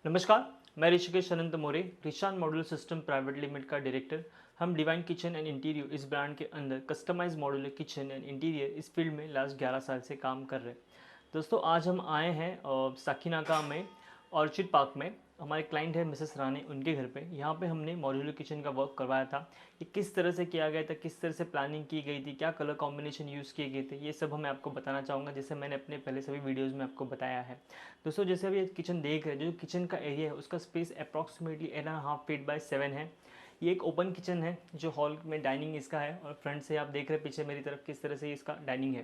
नमस्कार, मैं Rishikesh Anant More, Rishan modular system private limited का डायरेक्टर। हम डिवाइन किचन एंड इंटीरियर इस ब्रांड के अंदर customize modular kitchen and interior इस फील्ड में लास्ट 11 साल से काम कर रहे हैं। दोस्तों, आज हम आए हैं साकीनाका में ऑर्चिड पार्क में। हमारे क्लाइंट है मिसेस रानी, उनके घर पे। यहाँ पे हमने मॉड्यूलर किचन का वर्क करवाया था। ये किस तरह से किया गया था, किस तरह से प्लानिंग की गई थी, क्या कलर कॉम्बिनेशन यूज़ किए गए थे, ये सब मैं आपको बताना चाहूँगा, जैसे मैंने अपने पहले सभी वीडियोज़ में आपको बताया है। दोस्तों, जैसे अभी किचन देख रहे हैं, जो किचन का एरिया है उसका स्पेस अप्रॉक्सीमेटली 8.5 फीट बाय 7 है। ये एक ओपन किचन है, जो हॉल में डाइनिंग इसका है, और फ्रंट से आप देख रहे हैं पीछे मेरी तरफ किस तरह से इसका डाइनिंग है।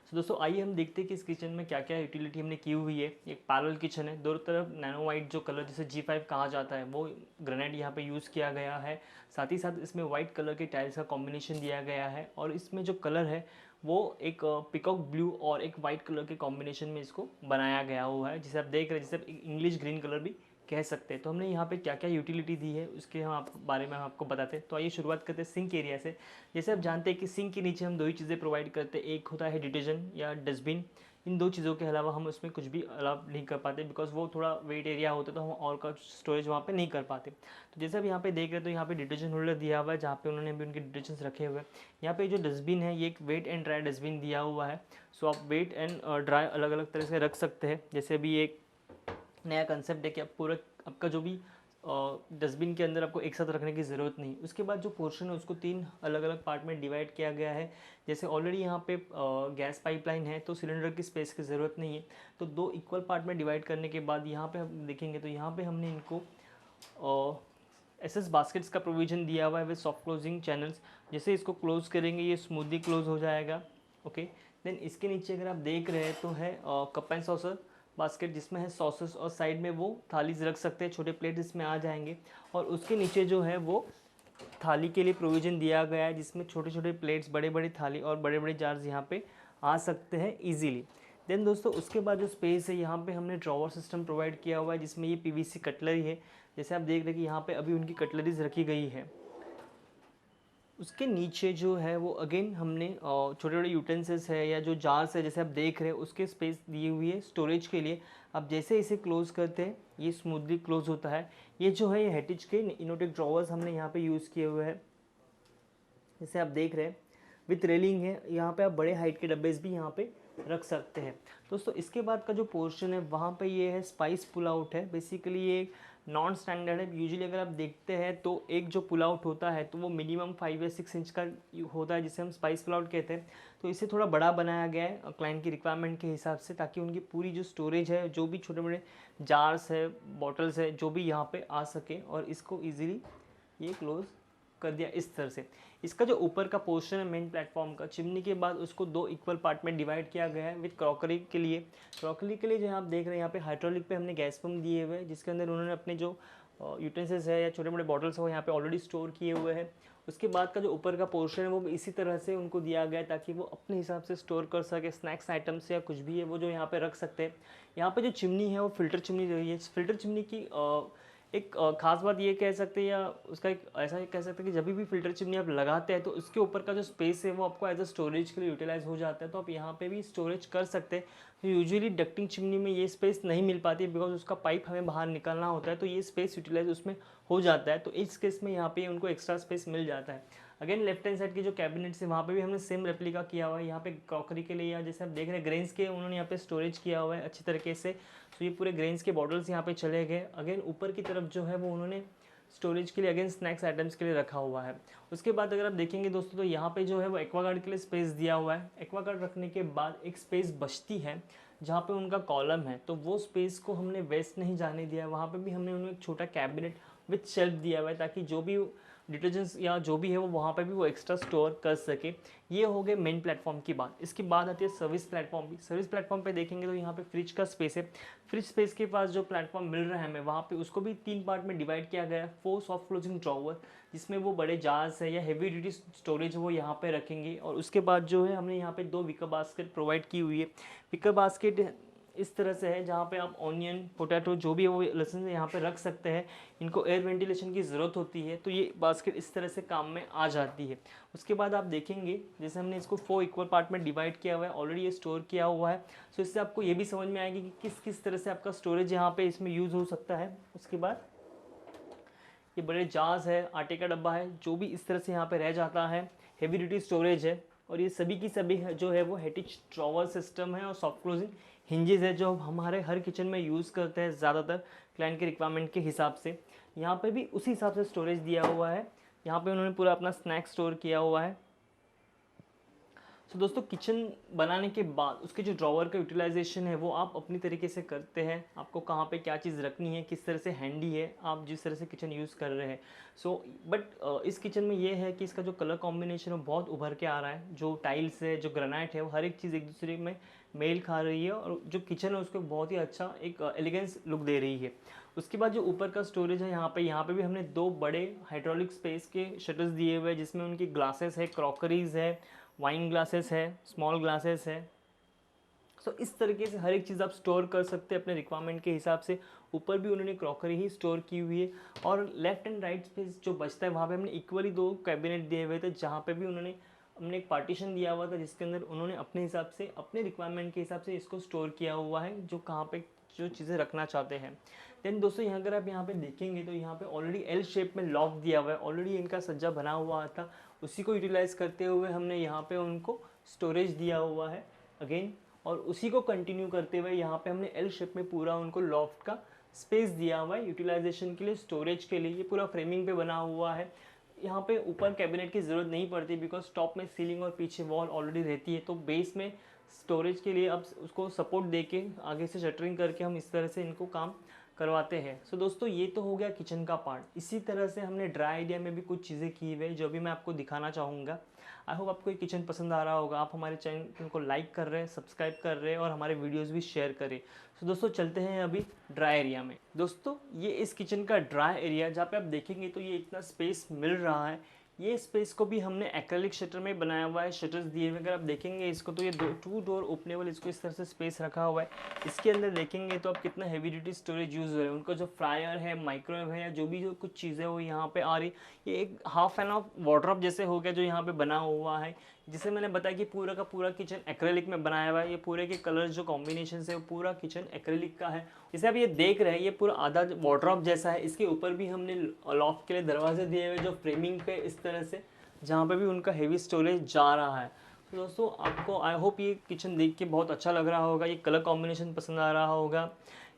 तो दोस्तों, आइए हम देखते हैं कि इस किचन में क्या क्या यूटिलिटी हमने की हुई है। एक पैरेलल किचन है, दोनों तरफ नैनो वाइट जो कलर जिसे G5 कहा जाता है वो ग्रेनाइट यहाँ पे यूज़ किया गया है। साथ ही साथ इसमें वाइट कलर के टाइल्स का कॉम्बिनेशन दिया गया है, और इसमें जो कलर है वो एक पिकॉक ब्लू और एक वाइट कलर के कॉम्बिनेशन में इसको बनाया गया हुआ है, जिसे आप देख रहे हैं, जिसे आप इंग्लिश ग्रीन कलर भी कह सकते हैं। तो हमने यहाँ पे क्या क्या यूटिलिटी दी है उसके बारे में हम आपको बताते हैं। तो आइए शुरुआत करते हैं सिंक एरिया से। जैसे आप जानते हैं कि सिंक के नीचे हम दो ही चीज़ें प्रोवाइड करते हैं, एक होता है डिटर्जेंट या डस्टबिन। इन दो चीज़ों के अलावा हम उसमें कुछ भी अलाउ नहीं कर पाते, बिकॉज वो थोड़ा वेट एरिया होता है, तो हम और का स्टोरेज वहाँ पे नहीं कर पाते। तो जैसे आप यहाँ पे देख रहे हैं, तो यहाँ पे डिटर्जेंट होल्डर दिया हुआ है, जहाँ पे उन्होंने भी उनके डिटर्जेंट्स रखे हुए हैं। यहाँ पे जो डस्टबिन है, ये एक वेट एंड ड्राई डस्टबिन दिया हुआ है। सो आप वेट एंड ड्राई अलग अलग तरह से रख सकते हैं। जैसे अभी एक नया कंसेप्ट है कि आप पूरा आपका जो भी डस्टबिन के अंदर आपको एक साथ रखने की ज़रूरत नहीं। उसके बाद जो पोर्शन है उसको 3 अलग अलग पार्ट में डिवाइड किया गया है। जैसे ऑलरेडी यहाँ पे गैस पाइपलाइन है, तो सिलेंडर की स्पेस की ज़रूरत नहीं है। तो 2 इक्वल पार्ट में डिवाइड करने के बाद यहाँ पे हम देखेंगे, तो यहाँ पे हमने इनको एसएस बास्केट्स का प्रोविज़न दिया हुआ है विद सॉफ्ट क्लोजिंग चैनल्स। जैसे इसको क्लोज़ करेंगे ये स्मूथली क्लोज हो जाएगा। ओके, देन इसके नीचे अगर आप देख रहे हैं तो है कप एंड सॉसर बास्केट, जिसमें है सॉसेस, और साइड में वो थालीज रख सकते हैं, छोटे प्लेट इसमें आ जाएंगे। और उसके नीचे जो है वो थाली के लिए प्रोविज़न दिया गया है, जिसमें छोटे छोटे प्लेट्स, बड़े बड़े थाली और बड़े बड़े जार्स यहाँ पे आ सकते हैं ईजीली। देन दोस्तों, उसके बाद जो स्पेस है, यहाँ पे हमने ड्रॉवर सिस्टम प्रोवाइड किया हुआ है, जिसमें ये पीवीसी कटलरी है। जैसे आप देख रहे हैं कि यहाँ पे अभी उनकी कटलरीज रखी गई है। उसके नीचे जो है वो अगेन हमने छोटे छोटे यूटेंसिल्स है या जो जार्स है, जैसे आप देख रहे हैं, उसके स्पेस दी हुई है स्टोरेज के लिए। अब जैसे इसे क्लोज़ करते हैं, ये स्मूथली क्लोज होता है। ये जो है ये हेटिच के इनोटेक ड्रॉवर्स हमने यहाँ पे यूज़ किए हुए हैं, जैसे आप देख रहे हैं, विथ रेलिंग है। यहाँ पे आप बड़े हाइट के डब्बे भी यहाँ पे रख सकते हैं। दोस्तों, इसके बाद का जो पोर्शन है वहाँ पे ये है स्पाइस पुल आउट है। बेसिकली ये नॉन स्टैंडर्ड है। यूजुअली अगर आप देखते हैं तो एक जो पुल आउट होता है तो वो मिनिमम 5 या 6 इंच का होता है, जिसे हम स्पाइस पुल आउट कहते हैं। तो इसे थोड़ा बड़ा बनाया गया है क्लाइंट की रिक्वायरमेंट के हिसाब से, ताकि उनकी पूरी जो स्टोरेज है, जो भी छोटे बड़े जार्स है, बॉटल्स है, जो भी यहाँ पे आ सके, और इसको ईजिली ये क्लोज कर दिया इस तरह से। इसका जो ऊपर का पोर्शन है मेन प्लेटफॉर्म का, चिमनी के बाद उसको 2 इक्वल पार्ट में डिवाइड किया गया है विद क्रॉकरी के लिए। क्रॉकरी के लिए जो आप देख रहे हैं, यहाँ पे हाइड्रोलिक पे हमने गैस पम्प दिए हुए हैं, जिसके अंदर उन्होंने अपने जो यूटेंसिल्स है या छोटे मोटे बॉटल्स है वो यहाँ पे ऑलरेडी स्टोर किए हुए हैं। उसके बाद का जो ऊपर का पोर्शन है वो इसी तरह से उनको दिया गया है, ताकि वो अपने हिसाब से स्टोर कर सके। स्नैक्स आइटम्स या कुछ भी है वो जो यहाँ पे रख सकते हैं। यहाँ पे जो चिमनी है वो फिल्टर चिमनी रही है। फिल्टर चिमनी की एक खास बात ये कह सकते हैं, या उसका एक ऐसा कह सकते हैं कि जब भी फिल्टर चिमनी आप लगाते हैं तो उसके ऊपर का जो स्पेस है वो आपको एज अ स्टोरेज के लिए यूटिलाइज हो जाता है। तो आप यहाँ पे भी स्टोरेज कर सकते हैं। तो यूजुअली डक्टिंग चिमनी में ये स्पेस नहीं मिल पाती, बिकॉज उसका पाइप हमें बाहर निकालना होता है, तो ये स्पेस यूटिलाइज उसमें हो जाता है। तो इस केस में यहाँ पे उनको एक्स्ट्रा स्पेस मिल जाता है। अगेन लेफ्ट हैंड साइड की जो कैबिनेट्स है वहाँ पे भी हमने सेम रेप्लिका किया हुआ है। यहाँ पे क्रॉकरी के लिए, या जैसे आप देख रहे हैं ग्रेन्स के उन्होंने यहाँ पे स्टोरेज किया हुआ है अच्छी तरीके से। तो ये पूरे ग्रेन्स के बॉटल्स यहाँ पे चले गए। अगेन ऊपर की तरफ जो है वो उन्होंने स्टोरेज के लिए अगेन स्नैक्स आइटम्स के लिए रखा हुआ है। उसके बाद अगर आप देखेंगे दोस्तों, तो यहाँ पे जो है वो एक्वागार्ड के लिए स्पेस दिया हुआ है। एक्वागार्ड रखने के बाद एक स्पेस बचती है जहाँ पे उनका कॉलम है, तो वो स्पेस को हमने वेस्ट नहीं जाने दिया। वहाँ पे भी हमने उन्हें एक छोटा कैबिनेट विथ शेल्फ दिया हुआ है, ताकि जो भी डिटर्जेंट्स या जो भी है वो वहाँ पे भी वो एक्स्ट्रा स्टोर कर सके। ये हो गए मेन प्लेटफॉर्म की बात। इसके बाद आती है सर्विस प्लेटफॉर्म भी। सर्विस प्लेटफॉर्म पे देखेंगे तो यहाँ पे फ्रिज का स्पेस है। फ्रिज स्पेस के पास जो प्लेटफॉर्म मिल रहा है हमें, वहाँ पे उसको भी 3 पार्ट में डिवाइड किया गया है। 4 सॉफ्ट क्लोजिंग ड्रॉवर, जिसमें वो बड़े जार्स है या हेवी ड्यूटी स्टोरेज वो यहाँ पे रखेंगे। और उसके बाद जो है हमने यहाँ पे 2 विकर बास्केट प्रोवाइड की हुई है। विकर बास्केट इस तरह से है, जहाँ पे आप ऑनियन, पोटैटो, जो भी है वो लहसुन यहाँ पे रख सकते हैं। इनको एयर वेंटिलेशन की ज़रूरत होती है, तो ये बास्केट इस तरह से काम में आ जाती है। उसके बाद आप देखेंगे जैसे हमने इसको 4 इक्वल पार्ट में डिवाइड किया हुआ है, ऑलरेडी ये स्टोर किया हुआ है। सो इससे आपको ये भी समझ में आएगी कि किस किस तरह से आपका स्टोरेज यहाँ पे इसमें यूज़ हो सकता है। उसके बाद ये बड़े जार्स है, आटे का डब्बा है, जो भी इस तरह से यहाँ पे रह जाता है। हेवी ड्यूटी स्टोरेज है, और ये सभी की सभी जो है वो हेटिच ड्रॉवर सिस्टम है और सॉफ्ट क्लोजिंग हिंजेस है, जो हमारे हर किचन में यूज़ करते हैं ज़्यादातर क्लाइंट के रिक्वायरमेंट के हिसाब से। यहाँ पे भी उसी हिसाब से स्टोरेज दिया हुआ है। यहाँ पे उन्होंने पूरा अपना स्नैक स्टोर किया हुआ है। तो दोस्तों किचन बनाने के बाद उसके जो ड्रॉवर का यूटिलाइजेशन है वो आप अपनी तरीके से करते हैं। आपको कहाँ पे क्या चीज़ रखनी है, किस तरह से हैंडी है, आप जिस तरह से किचन यूज़ कर रहे हैं। बट इस किचन में ये है कि इसका जो कलर कॉम्बिनेशन है बहुत उभर के आ रहा है। जो टाइल्स है, जो ग्रेनाइट है, वो हर एक चीज़ एक दूसरे में मेल खा रही है, और जो किचन है उसको बहुत ही अच्छा एक एलिगेंस लुक दे रही है। उसके बाद जो ऊपर का स्टोरेज है, यहाँ पे भी हमने 2 बड़े हाइड्रोलिक स्पेस के शटर्स दिए हुए हैं, जिसमें उनकी ग्लासेस है, क्रॉकरीज है, वाइन ग्लासेस है, स्मॉल ग्लासेस है। सो इस तरीके से हर एक चीज़ आप स्टोर कर सकते हैं अपने रिक्वायरमेंट के हिसाब से। ऊपर भी उन्होंने क्रॉकरी ही स्टोर की हुई है, और लेफ्ट एंड राइट स्पेस जो बचता है वहाँ पे हमने इक्वली 2 कैबिनेट दिए हुए थे, जहाँ पे भी हमने एक पार्टीशन दिया हुआ था, जिसके अंदर उन्होंने अपने हिसाब से, अपने रिक्वायरमेंट के हिसाब से इसको स्टोर किया हुआ है, जो कहाँ पे जो चीज़ें रखना चाहते हैं। देन दोस्तों यहाँ अगर आप यहाँ पे देखेंगे तो यहाँ पे ऑलरेडी एल शेप में लॉक दिया हुआ है, ऑलरेडी इनका सज्जा बना हुआ था, उसी को यूटिलाइज़ करते हुए हमने यहाँ पे उनको स्टोरेज दिया हुआ है अगेन, और उसी को कंटिन्यू करते हुए यहाँ पे हमने एल शेप में पूरा उनको लॉफ्ट का स्पेस दिया हुआ है यूटिलाइजेशन के लिए, स्टोरेज के लिए। ये पूरा फ्रेमिंग पे बना हुआ है। यहाँ पे ऊपर कैबिनेट की ज़रूरत नहीं पड़ती, बिकॉज टॉप में सीलिंग और पीछे वॉल ऑलरेडी रहती है, तो बेस में स्टोरेज के लिए अब उसको सपोर्ट दे के आगे से शटरिंग करके हम इस तरह से इनको काम करवाते हैं। सो दोस्तों ये तो हो गया किचन का पार्ट। इसी तरह से हमने ड्राई एरिया में भी कुछ चीज़ें की हुई है, जो भी मैं आपको दिखाना चाहूँगा। आई होप आपको ये किचन पसंद आ रहा होगा। आप हमारे चैनल को लाइक कर रहे हैं, सब्सक्राइब कर रहे हैं, और हमारे वीडियोज़ भी शेयर करें। सो दोस्तों चलते हैं अभी ड्राई एरिया में। दोस्तों ये इस किचन का ड्राई एरिया, जहाँ पे आप देखेंगे तो ये इतना स्पेस मिल रहा है। ये स्पेस को भी हमने एक्रेलिक शटर में बनाया हुआ है, शटर्स दिए हुए। अगर आप देखेंगे इसको तो ये 2 डोर ओपनेबल, इसको इस तरह से स्पेस रखा हुआ है। इसके अंदर देखेंगे तो आप कितना हेवी ड्यूटी स्टोरेज यूज़ हो रहा है। उनका जो फ्रायर है, माइक्रोवेव है, या जो भी जो कुछ चीज़ें वो यहाँ पे आ रही। ये एक हाफ एन ऑफ वार्डरोब जैसे हो गया जो यहाँ पे बना हुआ है, जिसे मैंने बताया कि पूरा का पूरा किचन एक्रेलिक में बनाया हुआ है। ये पूरे के कलर जो कॉम्बिनेशन है वो पूरा किचन एक्रेलिक का है। जैसे आप ये देख रहे हैं, ये पूरा आधा वार्डरोब जैसा है। इसके ऊपर भी हमने लॉफ्ट के लिए दरवाजे दिए हुए जो फ्रेमिंग पे इस तरह से, जहाँ पे भी उनका हेवी स्टोरेज जा रहा है। तो दोस्तों आपको आई होप ये किचन देख के बहुत अच्छा लग रहा होगा, ये कलर कॉम्बिनेशन पसंद आ रहा होगा।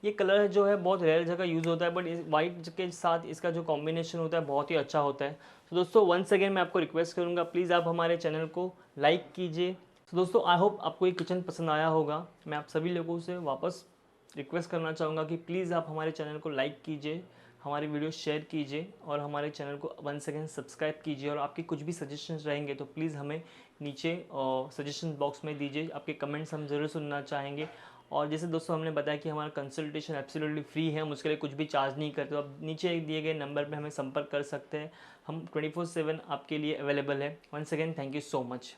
ये कलर जो है बहुत रेयर जगह यूज़ होता है, बट इस वाइट के साथ इसका जो कॉम्बिनेशन होता है बहुत ही अच्छा होता है। तो दोस्तों वंस अगेन मैं आपको रिक्वेस्ट करूँगा, प्लीज़ आप हमारे चैनल को लाइक कीजिए। तो दोस्तों आई होप आपको ये किचन पसंद आया होगा। मैं आप सभी लोगों से वापस रिक्वेस्ट करना चाहूँगा कि प्लीज़ आप हमारे चैनल को लाइक कीजिए, हमारी वीडियो शेयर कीजिए, और हमारे चैनल को वंस अगेन सब्सक्राइब कीजिए। और आपके कुछ भी सजेशंस रहेंगे तो प्लीज़ हमें नीचे सजेशन बॉक्स में दीजिए। आपके कमेंट्स हम ज़रूर सुनना चाहेंगे। और जैसे दोस्तों हमने बताया कि हमारा कंसल्टेशन एब्सोल्युटली फ्री है, हम उसके लिए कुछ भी चार्ज नहीं करते। तो आप नीचे दिए गए नंबर पे हमें संपर्क कर सकते हैं। हम 24/7 आपके लिए अवेलेबल है। Once again thank you so much.